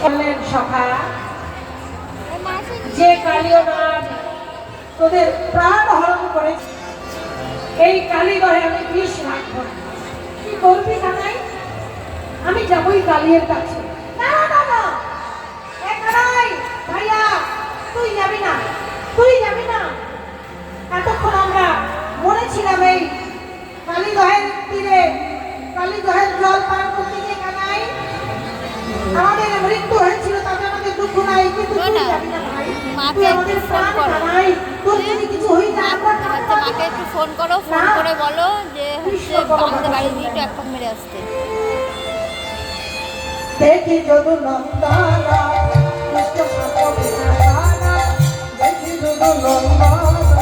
বললেন সখা যে কালীয় নাগ তোদের প্রাণ হরণ করেছে, এই কালীগড়ে আমি বিষ রাখবো না। কি করবি কানাই? আমি যাবই কালীর কাছে। না না না, কানাই ভাইয়া, তুই যাবি না, তুই যাবি না। এতক্ষণ আমরা মরেছিলাম এই কালীদহের তীরে, কালীদহের জল পান করতে গিয়ে কানাই আমাদের মৃত্যু হয়েছিল, তাতে আমাদের দুঃখ নাই, কিন্তু তুই যাবি না ভাই। তুই আমাদের প্রাণ কানাই, তোর যদি কিছু হয়ে যায় আমরা মাকে একটু ফোন করো, ফোন করে বলো যে আমাদের বাড়ি দিয়ে একটু এক পাক মেরে আসতে। দেখি যদু নন্দানা কৃষ্ণ সাপনা, দেখি যদু নন্দানা